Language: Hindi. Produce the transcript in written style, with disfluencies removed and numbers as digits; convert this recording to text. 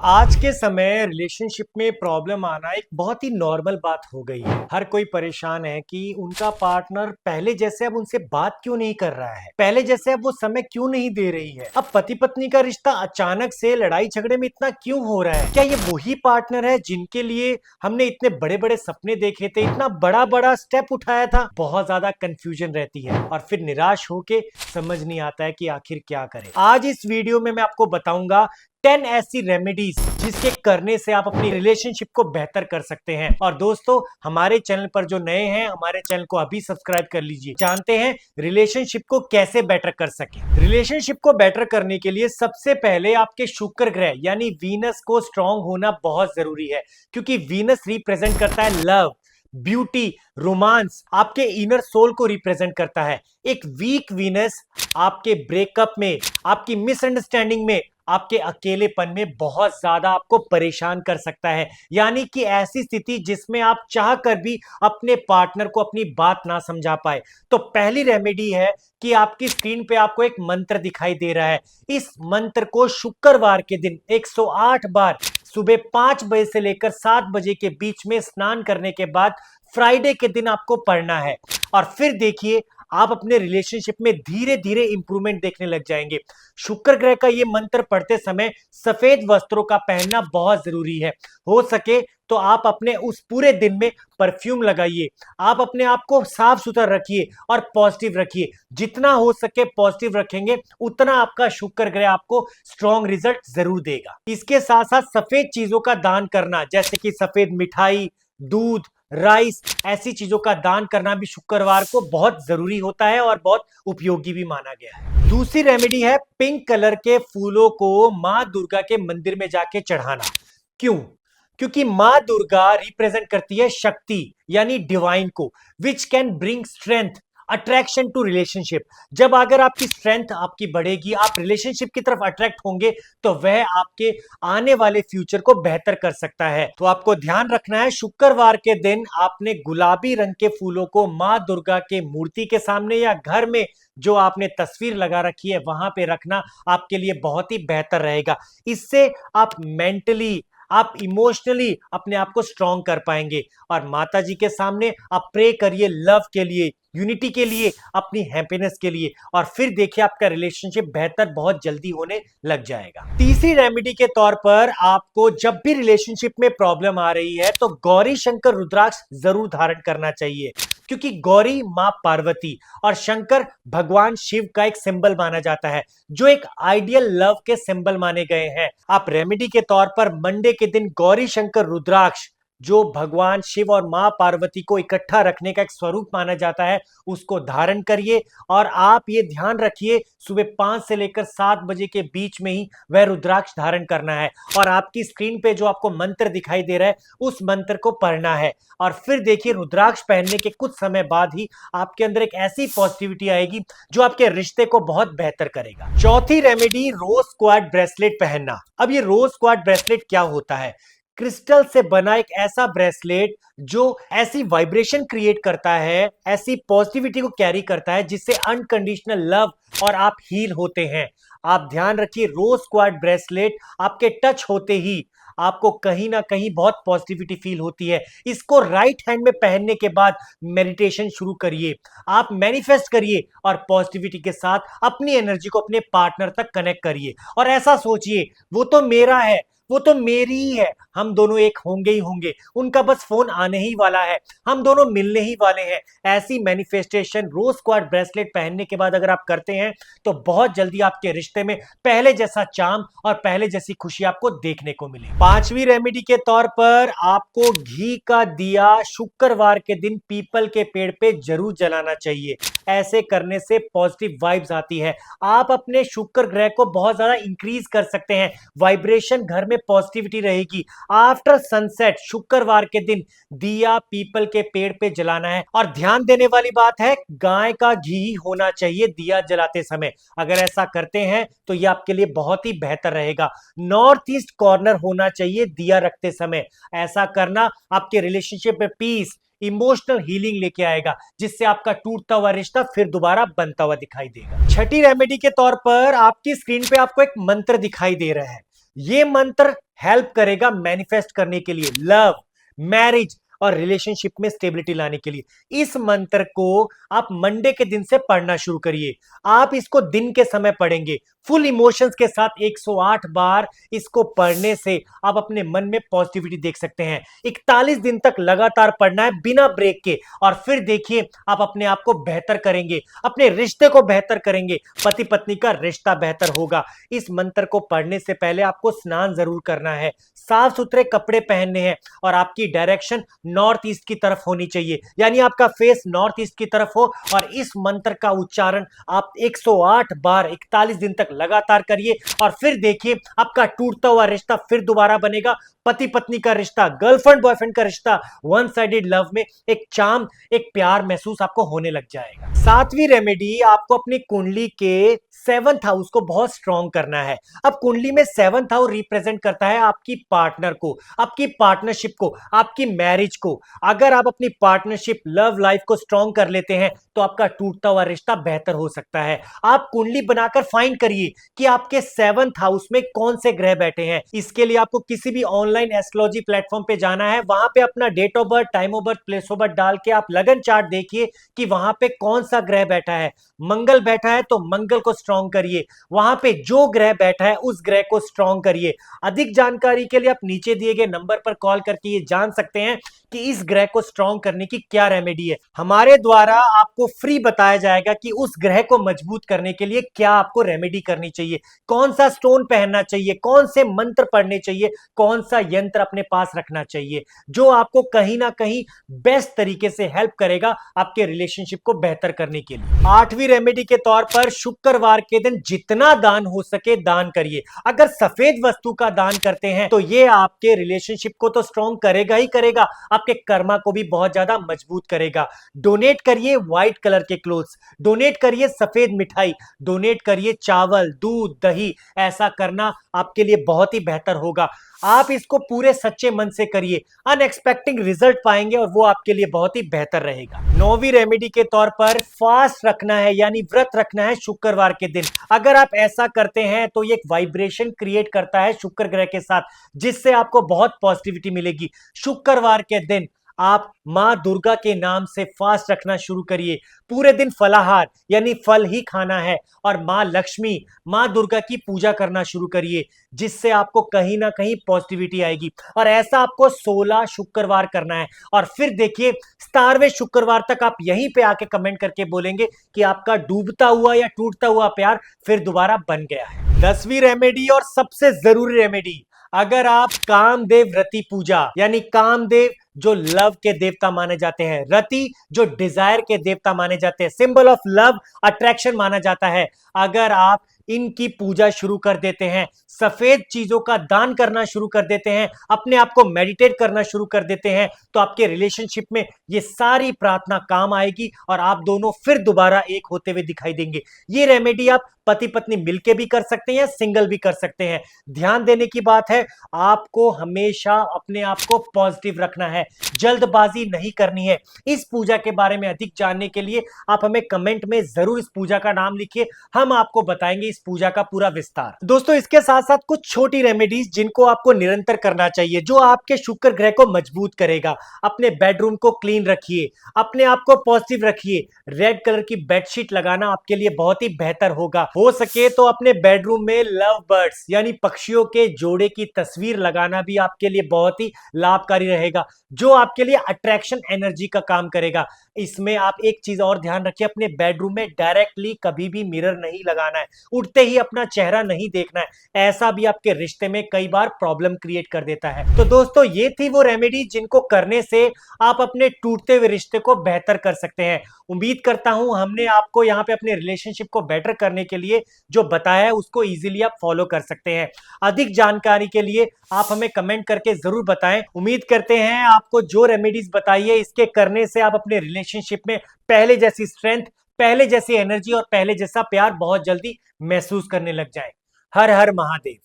आज के समय रिलेशनशिप में प्रॉब्लम आना एक बहुत ही नॉर्मल बात हो गई है। हर कोई परेशान है कि उनका पार्टनर पहले जैसे अब उनसे बात क्यों नहीं कर रहा है, पहले जैसे अब वो समय क्यों नहीं दे रही है। अब पति पत्नी का रिश्ता अचानक से लड़ाई झगड़े में इतना क्यों हो रहा है। क्या ये वही पार्टनर है जिनके लिए हमने इतने बड़े बड़े सपने देखे थे, इतना बड़ा बड़ा स्टेप उठाया था। बहुत ज्यादा कंफ्यूजन रहती है और फिर निराश होके समझ नहीं आता है कि आखिर क्या करें। आज इस वीडियो में मैं आपको बताऊंगा 10 ऐसी रेमेडीज जिसके करने से आप अपनी रिलेशनशिप को बेहतर कर सकते हैं। और दोस्तों, हमारे चैनल पर जो नए हैं, हमारे चैनल को अभी सब्सक्राइब कर लीजिए। जानते हैं रिलेशनशिप को कैसे बेटर कर सके। रिलेशनशिप को बेटर करने के लिए सबसे पहले आपके शुक्र ग्रह यानी वीनस को स्ट्रांग होना बहुत जरूरी है, क्योंकि वीनस रिप्रेजेंट करता है लव, ब्यूटी, रोमांस, आपके इनर सोल को रिप्रेजेंट करता है। एक वीक वीनस आपके ब्रेकअप में, आपकी मिसअंडरस्टैंडिंग में, आपके अकेलेपन में बहुत ज्यादा आपको परेशान कर सकता है। यानी कि ऐसी स्थिति जिसमें आप चाह कर भी अपने पार्टनर को अपनी बात ना समझा पाए। तो पहली रेमेडी है कि आपकी स्क्रीन पे आपको एक मंत्र दिखाई दे रहा है। इस मंत्र को शुक्रवार के दिन 108 बार सुबह 5 बजे से लेकर 7 बजे के बीच में स्नान करने के बाद फ्राइडे के दिन आपको पढ़ना है। और फिर देखिए, आप अपने रिलेशनशिप में धीरे धीरे इंप्रूवमेंट देखने लग जाएंगे। शुक्र ग्रह का ये मंत्र पढ़ते समय सफेद वस्त्रों का पहनना बहुत जरूरी है। हो सके तो आप अपने उस पूरे दिन में परफ्यूम लगाइए। आप अपने आप को साफ सुथरा रखिए और पॉजिटिव रखिए। जितना हो सके पॉजिटिव रखेंगे, उतना आपका शुक्र ग्रह आपको स्ट्रॉन्ग रिजल्ट जरूर देगा। इसके साथ साथ सफेद चीजों का दान करना, जैसे कि सफेद मिठाई, दूध, राइस, ऐसी चीजों का दान करना भी शुक्रवार को बहुत जरूरी होता है और बहुत उपयोगी भी माना गया है। दूसरी रेमेडी है पिंक कलर के फूलों को मां दुर्गा के मंदिर में जाके चढ़ाना। क्यों? क्योंकि मां दुर्गा रिप्रेजेंट करती है शक्ति यानी डिवाइन को, which can bring strength, attraction to relationship. जब अगर आपकी स्ट्रेंथ आपकी बढ़ेगी, आप रिलेशनशिप की तरफ अट्रैक्ट होंगे, तो वह आपके आने वाले फ्यूचर को बेहतर कर सकता है। तो आपको ध्यान रखना है, शुक्रवार के दिन आपने गुलाबी रंग के फूलों को मां दुर्गा के मूर्ति के सामने या घर में जो आपने तस्वीर लगा रखी है वहां पे रखना आपके लिए बहुत ही बेहतर रहेगा। इससे आप मेंटली, आप इमोशनली अपने आप को स्ट्रांग कर पाएंगे। और माता जी के सामने आप प्रे करिए लव के लिए, यूनिटी के लिए, अपनी हैप्पीनेस के लिए, और फिर देखिए आपका रिलेशनशिप बेहतर बहुत जल्दी होने लग जाएगा। तीसरी रेमेडी के तौर पर आपको जब भी रिलेशनशिप में प्रॉब्लम आ रही है तो गौरी शंकर रुद्राक्ष जरूर धारण करना चाहिए, क्योंकि गौरी मां पार्वती और शंकर भगवान शिव का एक सिंबल माना जाता है, जो एक आइडियल लव के सिंबल माने गए हैं। आप रेमेडी के तौर पर मंडे के दिन गौरी शंकर रुद्राक्ष, जो भगवान शिव और मां पार्वती को इकट्ठा रखने का एक स्वरूप माना जाता है, उसको धारण करिए। और आप ये ध्यान रखिए, सुबह 5 से लेकर 7 बजे के बीच में ही वह रुद्राक्ष धारण करना है। और आपकी स्क्रीन पे जो आपको मंत्र दिखाई दे रहा है, उस मंत्र को पढ़ना है। और फिर देखिए, रुद्राक्ष पहनने के कुछ समय बाद ही आपके अंदर एक ऐसी पॉजिटिविटी आएगी जो आपके रिश्ते को बहुत बेहतर करेगा। चौथी रेमेडी, रोज क्वार्ट्ज ब्रेसलेट पहनना। अब ये रोज क्वार्ट्ज ब्रेसलेट क्या होता है? क्रिस्टल से बना एक ऐसा ब्रेसलेट जो ऐसी वाइब्रेशन क्रिएट करता है, ऐसी पॉजिटिविटी को कैरी करता है, जिससे अनकंडीशनल लव और आप हील होते हैं। आप ध्यान रखिए, रोज क्वार्ट्ज ब्रेसलेट आपके टच होते ही आपको कहीं ना कहीं बहुत पॉजिटिविटी फील होती है। इसको राइट हैंड में पहनने के बाद मेडिटेशन शुरू करिए, आप मैनिफेस्ट करिए और पॉजिटिविटी के साथ अपनी एनर्जी को अपने पार्टनर तक कनेक्ट करिए। और ऐसा सोचिए, वो तो मेरा है, वो तो मेरी ही है, हम दोनों एक होंगे ही होंगे, उनका बस फोन आने ही वाला है, हम दोनों मिलने ही वाले हैं। ऐसी मैनिफेस्टेशन रोज क्वार्ट्ज ब्रेसलेट पहनने के बाद अगर आप करते हैं तो बहुत जल्दी आपके रिश्ते में पहले जैसा चार्म और पहले जैसी खुशी आपको देखने को मिले। पांचवी रेमेडी के तौर पर आपको घी का दिया शुक्रवार के दिन पीपल के पेड़ पे जरूर जलाना चाहिए। ऐसे करने से पॉजिटिव वाइब्स आती है। आप अपने शुक्र ग्रह को बहुत ज्यादा इंक्रीज कर सकते हैं, वाइब्रेशन घर में पॉजिटिविटी रहेगी। आफ्टर सनसेट शुक्रवार के दिन दिया पीपल के पेड़ पे जलाना है। और ध्यान देने वाली बात है, गाय का घी होना चाहिए दिया जलाते समय। अगर ऐसा करते हैं तो यह आपके लिए बहुत ही बेहतर रहेगा। नॉर्थ ईस्ट कॉर्नर होना चाहिए दिया रखते समय। ऐसा करना आपके रिलेशनशिप में पीस, इमोशनल हीलिंग लेके आएगा, जिससे आपका टूटता हुआ रिश्ता फिर दोबारा बनता हुआ दिखाई देगा। छठी रेमेडी के तौर पर आपकी स्क्रीन पे आपको एक मंत्र दिखाई दे रहा है। ये मंत्र हेल्प करेगा मैनिफेस्ट करने के लिए, लव, मैरिज और रिलेशनशिप में स्टेबिलिटी लाने के लिए। इस मंत्र को आप मंडे के दिन से पढ़ना शुरू करिए। आप इसको दिन के समय पढ़ेंगे फुल इमोशंस के साथ 108 बार। इसको पढ़ने से आप अपने मन में पॉजिटिविटी देख सकते हैं। 41 दिन तक लगातार पढ़ना है बिना ब्रेक के, और फिर देखिए आप अपने आप को बेहतर करेंगे, अपने रिश्ते को बेहतर करेंगे, पति पत्नी का रिश्ता बेहतर होगा। इस मंत्र को पढ़ने से पहले आपको स्नान जरूर करना है, साफ सुथरे कपड़े पहनने हैं, और आपकी डायरेक्शन नॉर्थ ईस्ट की तरफ होनी चाहिए, यानी आपका फेस नॉर्थ ईस्ट की तरफ हो। और इस मंत्र का उच्चारण आप 108 बार 41 दिन तक लगातार करिए, और फिर देखिए आपका टूटता हुआ रिश्ता फिर दोबारा बनेगा। पति पत्नी का रिश्ता, गर्लफ्रेंड बॉयफ्रेंड का रिश्ता, वन साइडेड लव में एक चार्म, एक प्यार महसूस आपको होने लग जाएगा। सातवीं रेमेडी, आपको अपनी कुंडली के 7th हाउस को बहुत स्ट्रॉन्ग करना है। अब कुंडली में 7th हाउस रिप्रेजेंट करता है आपकी पार्टनर को, आपकी पार्टनरशिप को, आपकी मैरिज को। अगर आप अपनी पार्टनरशिप, लव लाइफ को स्ट्रॉन्ग कर लेते हैं तो आपका टूटता हुआ रिश्ता बेहतर हो सकता है। आप कुंडली बनाकर फाइंड करिए कि आपके 7th हाउस में कौन से ग्रह बैठे हैं। इसके लिए आपको किसी भी ऑनलाइन एस्ट्रोलॉजी प्लेटफॉर्म पे जाना है, वहां पे अपना date of birth, time of birth, place of birth डाल के आप लगन चार्ट देखिए कि वहां पे कौन सा ग्रह बैठा है। मंगल बैठा है तो मंगल को स्ट्रॉन्ग करिए, वहां पे जो ग्रह बैठा है उस ग्रह को स्ट्रॉन्ग करिए। अधिक जानकारी के लिए आप नीचे दिए गए नंबर पर कॉल करके ये जान सकते हैं कि इस ग्रह को स्ट्रॉन्ग करने की क्या रेमेडी है। हमारे द्वारा आपको फ्री बताया जाएगा कि उस ग्रह को मजबूत करने के लिए क्या आपको रेमेडी करनी चाहिए, कौन सा स्टोन पहनना चाहिए, कौन से मंत्र पढ़ने चाहिए, कौन सा यंत्र अपने पास रखना चाहिए, जो आपको कहीं ना कहीं बेस्ट तरीके से हेल्प करेगा आपके रिलेशनशिप को बेहतर करने के लिए। 8वीं रेमेडी के तौर पर शुक्रवार के दिन जितना दान हो सके दान करिए। अगर सफेद वस्तु का दान करते हैं तो ये आपके रिलेशनशिप को तो स्ट्रॉन्ग करेगा ही करेगा, आपके कर्मा को भी बहुत ज्यादा मजबूत करेगा। डोनेट करिए व्हाइट कलर के क्लोथ्स, डोनेट करिए सफेद मिठाई, डोनेट करिए चावल, दूध, दही। ऐसा करना आपके लिए बहुत ही बेहतर होगा। आप इसको पूरे सच्चे मन से करिए, अनएक्सपेक्टेड रिजल्ट पाएंगे और वो आपके लिए बहुत ही बेहतर रहेगा। 9वीं रेमेडी के तौर पर फास्ट रखना है, यानी व्रत रखना है शुक्रवार के दिन। अगर आप ऐसा करते हैं तो ये एक वाइब्रेशन क्रिएट करता है शुक्र ग्रह के साथ, जिससे आपको बहुत पॉजिटिविटी मिलेगी। शुक्रवार के दिन आप मां दुर्गा के नाम से फास्ट रखना शुरू करिए। पूरे दिन फलाहार यानी फल ही खाना है, और मां लक्ष्मी, मां दुर्गा की पूजा करना शुरू करिए, जिससे आपको कहीं ना कहीं पॉजिटिविटी आएगी। और ऐसा आपको 16 शुक्रवार करना है, और फिर देखिए 17वें शुक्रवार तक आप यहीं पे आके कमेंट करके बोलेंगे कि आपका डूबता हुआ या टूटता हुआ प्यार फिर दोबारा बन गया है। 10वीं रेमेडी और सबसे जरूरी रेमेडी, अगर आप कामदेव रति पूजा, यानी कामदेव जो लव के देवता माने जाते हैं, रति जो डिजायर के देवता माने जाते हैं, सिंबल ऑफ लव, अट्रैक्शन माना जाता है, अगर आप इनकी पूजा शुरू कर देते हैं, सफेद चीजों का दान करना शुरू कर देते हैं, अपने आप को मेडिटेट करना शुरू कर देते हैं, तो आपके रिलेशनशिप में ये सारी प्रार्थना काम आएगी और आप दोनों फिर दोबारा एक होते हुए दिखाई देंगे। ये रेमेडी आप पति पत्नी मिलके भी कर सकते हैं, सिंगल भी कर सकते हैं। ध्यान देने की बात है, आपको हमेशा अपने आप को पॉजिटिव रखना है, जल्दबाजी नहीं करनी है। इस पूजा के बारे में अधिक जानने के लिए आप हमें कमेंट में जरूर इस पूजा का नाम लिखिए, हम आपको बताएंगे इस पूजा का पूरा विस्तार। दोस्तों, इसके साथ साथ कुछ छोटी रेमेडीज जिनको आपको निरंतर करना चाहिए, जो आपके शुक्र ग्रह को मजबूत करेगा। अपने बेडरूम को क्लीन रखिए, अपने आप को पॉजिटिव रखिए। रेड कलर की बेडशीट लगाना आपके लिए बहुत ही बेहतर होगा। हो सके तो अपने बेडरूम में लव बर्ड्स यानी पक्षियों के जोड़े की तस्वीर लगाना भी आपके लिए बहुत ही लाभकारी रहेगा, जो आपके लिए अट्रैक्शन एनर्जी का काम करेगा। इसमें आप एक चीज और ध्यान रखिए, अपने बेडरूम में डायरेक्टली कभी भी मिरर नहीं लगाना है, उठते ही अपना चेहरा नहीं देखना है। ऐसा भी आपके रिश्ते में कई बार प्रॉब्लम क्रिएट कर देता है। तो दोस्तों, ये थी वो रेमेडी जिनको करने से आप अपने टूटते हुए रिश्ते को बेहतर कर सकते हैं। उम्मीद करता हूं हमने आपको यहाँ पे अपने रिलेशनशिप को बेटर करने के लिए जो बताया है उसको इजीली आप फॉलो कर सकते हैं। अधिक जानकारी के लिए आप हमें कमेंट करके जरूर बताएं। उम्मीद करते हैं आपको जो रेमेडीज बताई है इसके करने से आप अपने रिलेशनशिप में पहले जैसी स्ट्रेंथ, पहले जैसी एनर्जी और पहले जैसा प्यार बहुत जल्दी महसूस करने लग जाए। हर हर महादेव।